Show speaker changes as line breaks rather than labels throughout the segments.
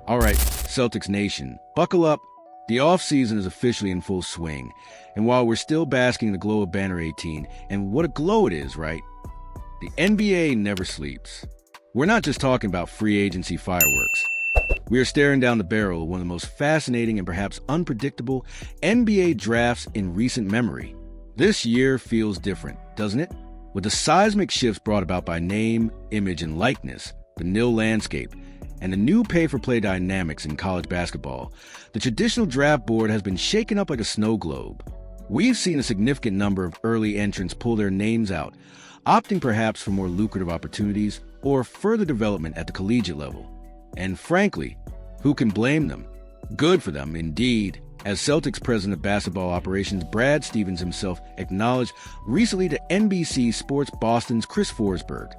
All right, Celtics Nation, buckle up. The offseason is officially in full swing, and while we're still basking in the glow of Banner 18, and what a glow it is, right? The NBA never sleeps. We're not just talking about free agency fireworks. We are staring down the barrel of one of the most fascinating and perhaps unpredictable NBA drafts in recent memory. This year feels different, doesn't it? With the seismic shifts brought about by name, image, and likeness, the nil landscape, and the new pay-for-play dynamics in college basketball, the traditional draft board has been shaken up like a snow globe. We've seen a significant number of early entrants pull their names out, opting perhaps for more lucrative opportunities or further development at the collegiate level. And frankly, who can blame them? Good for them, indeed, as Celtics president of basketball operations Brad Stevens himself acknowledged recently to NBC Sports Boston's Chris Forsberg.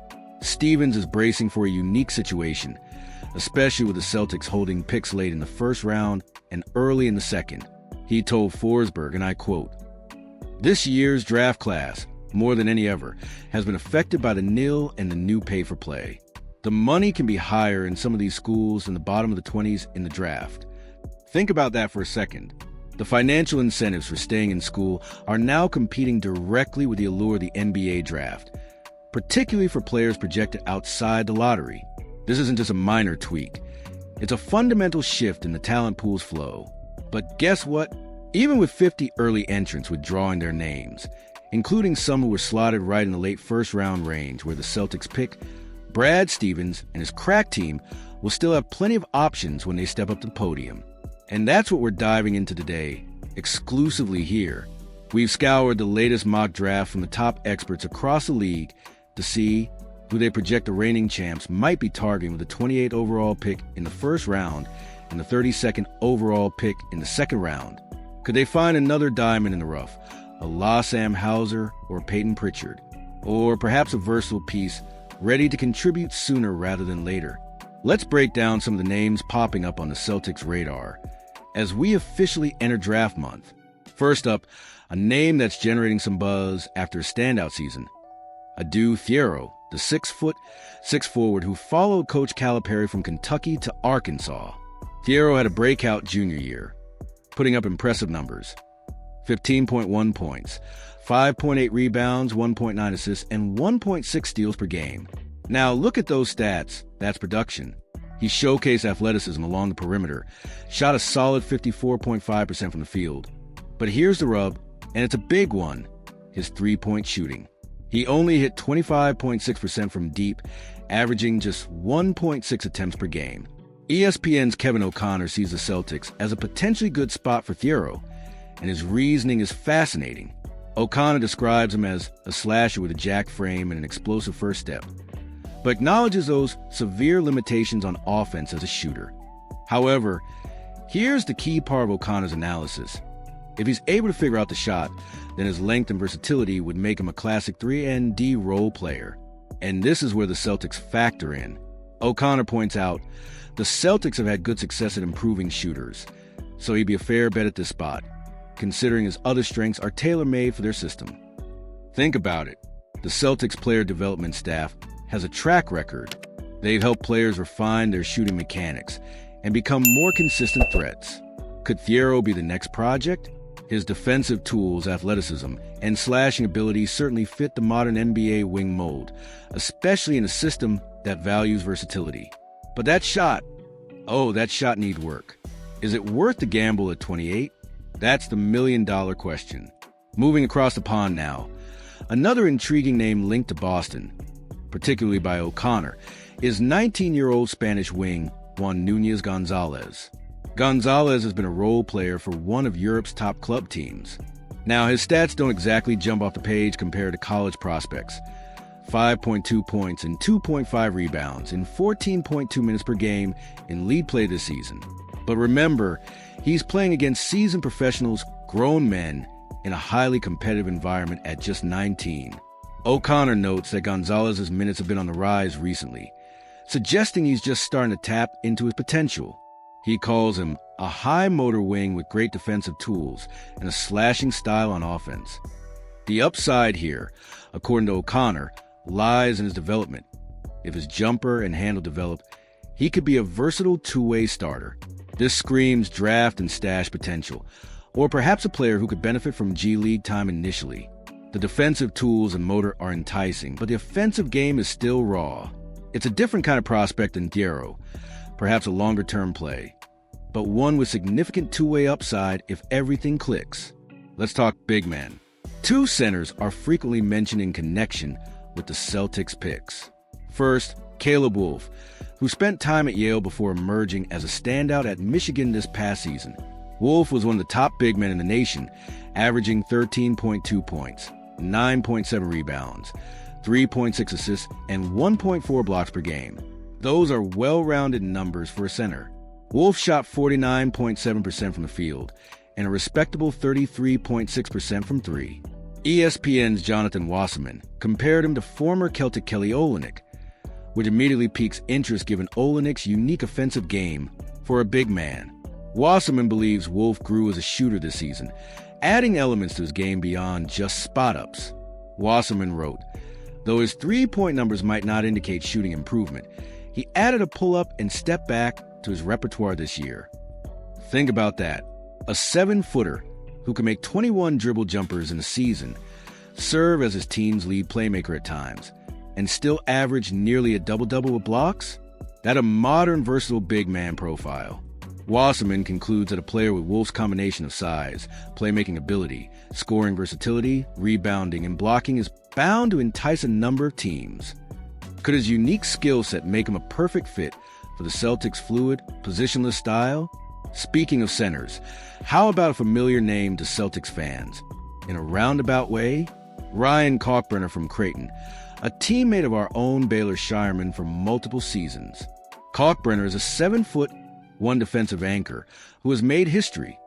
Stevens is bracing for a unique situation, especially with the Celtics holding picks late in the first round and early in the second. He told Forsberg, and I quote, "This year's draft class, more than any ever, has been affected by the nil and the new pay-for-play. The money can be higher in some of these schools than the bottom of the 20s in the draft. Think about that for a second. The financial incentives for staying in school are now competing directly with the allure of the NBA draft, particularly for players projected outside the lottery. This isn't just a minor tweak. It's a fundamental shift in the talent pool's flow. But guess what? Even with 50 early entrants withdrawing their names, including some who were slotted right in the late first-round range where the Celtics pick, Brad Stevens and his crack team will still have plenty of options when they step up to the podium. And that's what we're diving into today, exclusively here. We've scoured the latest mock draft from the top experts across the league to see who they project the reigning champs might be targeting with the 28th overall pick in the first round and the 32nd overall pick in the second round. Could they find another diamond in the rough, a La Sam Hauser or Peyton Pritchard, or perhaps a versatile piece ready to contribute sooner rather than later? Let's break down some of the names popping up on the Celtics' radar as we officially enter draft month. First up, a name that's generating some buzz after a standout season. Adou Thiero, the 6'6" forward who followed Coach Calipari from Kentucky to Arkansas. Thiero had a breakout junior year, putting up impressive numbers. 15.1 points, 5.8 rebounds, 1.9 assists, and 1.6 steals per game. Now look at those stats. That's production. He showcased athleticism along the perimeter, shot a solid 54.5% from the field. But here's the rub, and it's a big one, his three-point shooting. He only hit 25.6% from deep, averaging just 1.6 attempts per game. ESPN's Kevin O'Connor sees the Celtics as a potentially good spot for Thiero, and his reasoning is fascinating. O'Connor describes him as a slasher with a jack frame and an explosive first step, but acknowledges those severe limitations on offense as a shooter. However, here's the key part of O'Connor's analysis. If he's able to figure out the shot, then his length and versatility would make him a classic 3-and-D role player. And this is where the Celtics factor in. O'Connor points out, the Celtics have had good success at improving shooters, so he'd be a fair bet at this spot, considering his other strengths are tailor-made for their system. Think about it. The Celtics player development staff has a track record. They've helped players refine their shooting mechanics and become more consistent threats. Could Thiero be the next project? His defensive tools, athleticism, and slashing abilities certainly fit the modern NBA wing mold, especially in a system that values versatility. But that shot needs work. Is it worth the gamble at 28? That's the million-dollar question. Moving across the pond now, another intriguing name linked to Boston, particularly by O'Connor, is 19-year-old Spanish wing Juan Nunes Gonzalez. Gonzalez has been a role player for one of Europe's top club teams. Now, his stats don't exactly jump off the page compared to college prospects. 5.2 points and 2.5 rebounds in 14.2 minutes per game in league play this season. But remember, he's playing against seasoned professionals, grown men, in a highly competitive environment at just 19. O'Connor notes that Gonzalez's minutes have been on the rise recently, suggesting he's just starting to tap into his potential. He calls him a high motor wing with great defensive tools and a slashing style on offense. The upside here, according to O'Connor, lies in his development. If his jumper and handle develop, He could be a versatile two-way starter. This screams draft and stash potential, or perhaps a player who could benefit from G League time initially. The defensive tools and motor are enticing, but the offensive game is still raw. It's a different kind of prospect than Thiero, perhaps a longer-term play, but one with significant two-way upside if everything clicks. Let's talk big men. Two centers are frequently mentioned in connection with the Celtics picks. First, Caleb Wolf, who spent time at Yale before emerging as a standout at Michigan this past season. Wolf was one of the top big men in the nation, averaging 13.2 points, 9.7 rebounds, 3.6 assists, and 1.4 blocks per game. Those are well-rounded numbers for a center. Wolf shot 49.7% from the field and a respectable 33.6% from three. ESPN's Jonathan Wasserman compared him to former Celtic Kelly Olynyk, which immediately piques interest given Olynyk's unique offensive game for a big man. Wasserman believes Wolf grew as a shooter this season, adding elements to his game beyond just spot-ups. Wasserman wrote, though his three-point numbers might not indicate shooting improvement, he added a pull-up and step back to his repertoire this year. Think about that. A 7-footer who can make 21 dribble jumpers in a season, serve as his team's lead playmaker at times, and still average nearly a double-double with blocks? That's a modern, versatile big man profile. Wasserman concludes that a player with Wolf's combination of size, playmaking ability, scoring versatility, rebounding, and blocking is bound to entice a number of teams. Could his unique skill set make him a perfect fit for the Celtics' fluid, positionless style? Speaking of centers, how about a familiar name to Celtics fans? In a roundabout way, Ryan Cochraner from Creighton, a teammate of our own Baylor Shireman for multiple seasons. Cochraner is a 7-foot, one defensive anchor who has made history,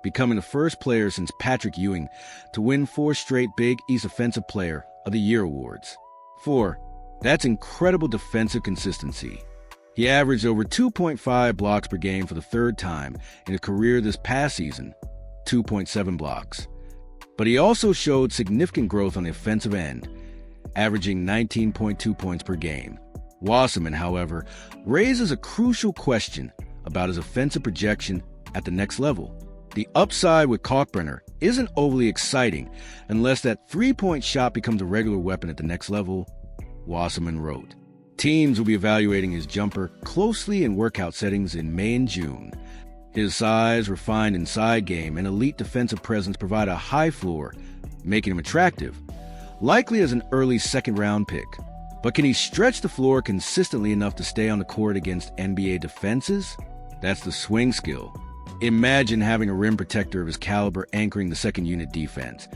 becoming the first player since Patrick Ewing to win 4 straight Big East Offensive Player of the Year awards. 4. That's incredible defensive consistency. He averaged over 2.5 blocks per game for the third time in his career this past season, 2.7 blocks. But he also showed significant growth on the offensive end, averaging 19.2 points per game. Wasserman, however, raises a crucial question about his offensive projection at the next level. The upside with Cochraner isn't overly exciting unless that three-point shot becomes a regular weapon at the next level, Wasserman wrote. Teams will be evaluating his jumper closely in workout settings in May and June. His size, refined inside game, and elite defensive presence provide a high floor, making him attractive, likely as an early second-round pick. But can he stretch the floor consistently enough to stay on the court against NBA defenses? That's the swing skill. Imagine having a rim protector of his caliber anchoring the second-unit defense.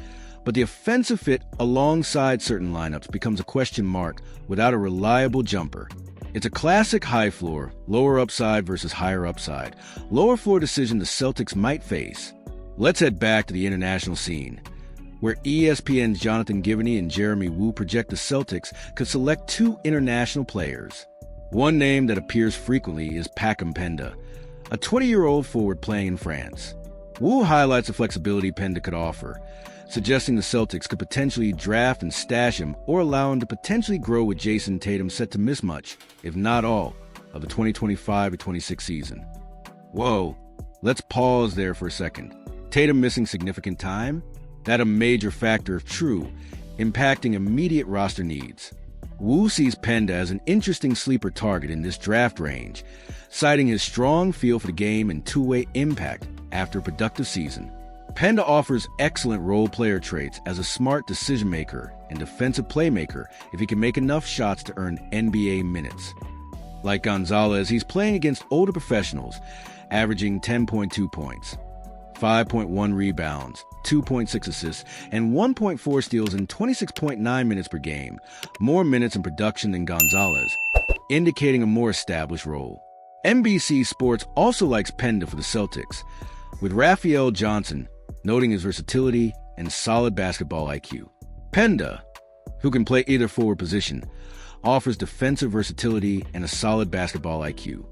But the offensive fit alongside certain lineups becomes a question mark without a reliable jumper. It's a classic high floor, lower upside versus higher upside, lower floor decision the Celtics might face. Let's head back to the international scene, where ESPN's Jonathan Givney and Jeremy Woo project the Celtics could select 2 international players. One name that appears frequently is Pacom Penda, a 20-year-old forward playing in France. Woo highlights the flexibility Penda could offer, suggesting the Celtics could potentially draft and stash him or allow him to potentially grow with Jason Tatum set to miss much, if not all, of the 2025-26 season. Whoa, let's pause there for a second. Tatum missing significant time? That a major factor if true, impacting immediate roster needs. Woo sees Penda as an interesting sleeper target in this draft range, citing his strong feel for the game and two-way impact after a productive season. Penda offers excellent role player traits as a smart decision-maker and defensive playmaker if he can make enough shots to earn NBA minutes. Like Gonzalez, he's playing against older professionals, averaging 10.2 points, 5.1 rebounds, 2.6 assists, and 1.4 steals in 26.9 minutes per game, more minutes in production than Gonzalez, indicating a more established role. NBC Sports also likes Penda for the Celtics, with Raphael Johnson noting his versatility and solid basketball IQ. Penda, who can play either forward position, offers defensive versatility and a solid basketball IQ,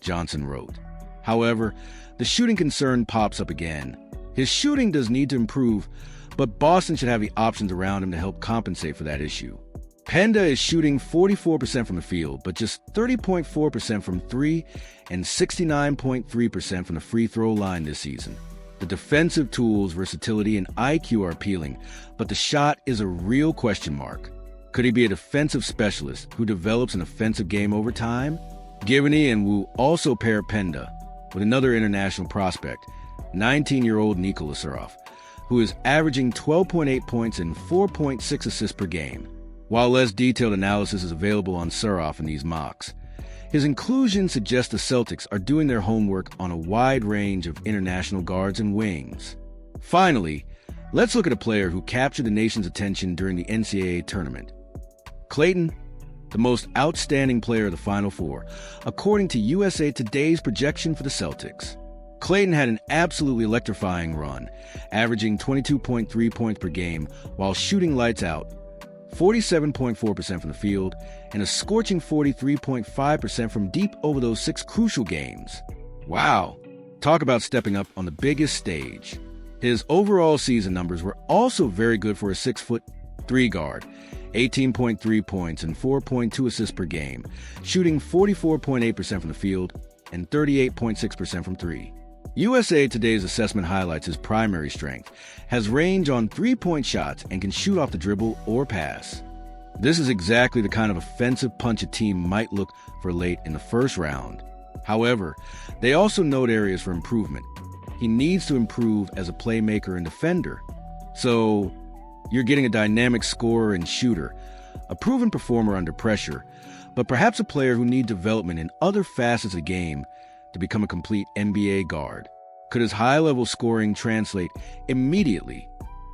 Johnson wrote. However, the shooting concern pops up again. His shooting does need to improve, but Boston should have the options around him to help compensate for that issue. Penda is shooting 44% from the field, but just 30.4% from three and 69.3% from the free throw line this season. The defensive tools, versatility, and IQ are appealing, but the shot is a real question mark. Could he be a defensive specialist who develops an offensive game over time? Givney and Wu also pair Penda with another international prospect, 19-year-old Nikola Surov, who is averaging 12.8 points and 4.6 assists per game. While less detailed analysis is available on Surov in these mocks, his inclusion suggests the Celtics are doing their homework on a wide range of international guards and wings. Finally, let's look at a player who captured the nation's attention during the NCAA tournament. Clayton, the most outstanding player of the Final Four, according to USA Today's projection for the Celtics. Clayton had an absolutely electrifying run, averaging 22.3 points per game while shooting lights out, 47.4% from the field, and a scorching 43.5% from deep over those 6 crucial games. Wow! Talk about stepping up on the biggest stage. His overall season numbers were also very good for a 6'3" guard, 18.3 points and 4.2 assists per game, shooting 44.8% from the field and 38.6% from three. USA Today's assessment highlights his primary strength, has range on three-point shots, and can shoot off the dribble or pass. This is exactly the kind of offensive punch a team might look for late in the first round. However, they also note areas for improvement. He needs to improve as a playmaker and defender. So, you're getting a dynamic scorer and shooter, a proven performer under pressure, but perhaps a player who needs development in other facets of the game to become a complete NBA guard. Could his high-level scoring translate immediately,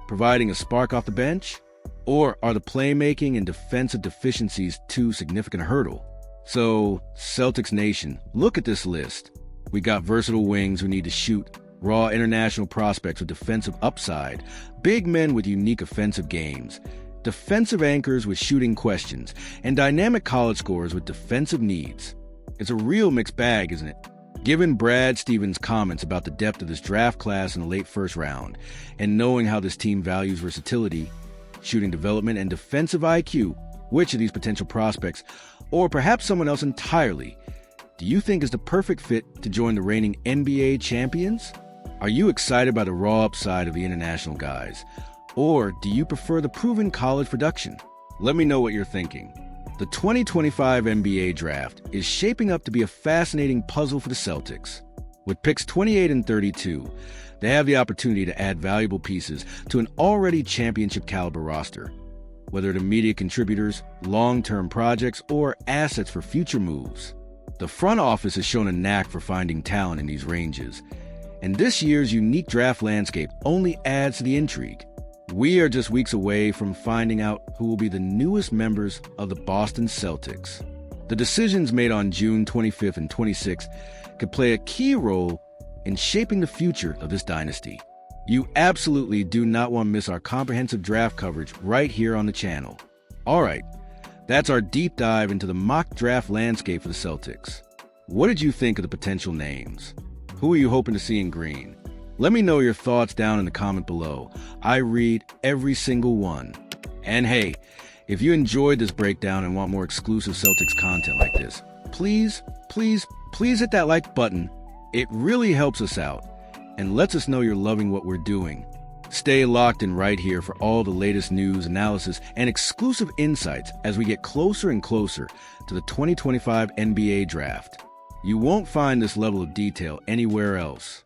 providing a spark off the bench? Or are the playmaking and defensive deficiencies too significant a hurdle? So, Celtics Nation, look at this list. We got versatile wings who need to shoot, raw international prospects with defensive upside, big men with unique offensive games, defensive anchors with shooting questions, and dynamic college scorers with defensive needs. It's a real mixed bag, isn't it? Given Brad Stevens' comments about the depth of this draft class in the late first round, and knowing how this team values versatility, shooting development, and defensive IQ, which of these potential prospects, or perhaps someone else entirely, do you think is the perfect fit to join the reigning NBA champions? Are you excited by the raw upside of the international guys? Or do you prefer the proven college production? Let me know what you're thinking. The 2025 NBA Draft is shaping up to be a fascinating puzzle for the Celtics. With picks 28 and 32, they have the opportunity to add valuable pieces to an already championship-caliber roster, whether they're immediate contributors, long-term projects, or assets for future moves. The front office has shown a knack for finding talent in these ranges, and this year's unique draft landscape only adds to the intrigue. We are just weeks away from finding out who will be the newest members of the Boston Celtics. The decisions made on June 25th and 26th could play a key role in shaping the future of this dynasty. You absolutely do not want to miss our comprehensive draft coverage right here on the channel. All right, that's our deep dive into the mock draft landscape for the Celtics. What did you think of the potential names? Who are you hoping to see in green? Let me know your thoughts down in the comment below. I read every single one. And hey, if you enjoyed this breakdown and want more exclusive Celtics content like this, please hit that like button. It really helps us out and lets us know you're loving what we're doing. Stay locked in right here for all the latest news, analysis, and exclusive insights as we get closer and closer to the 2025 NBA Draft. You won't find this level of detail anywhere else.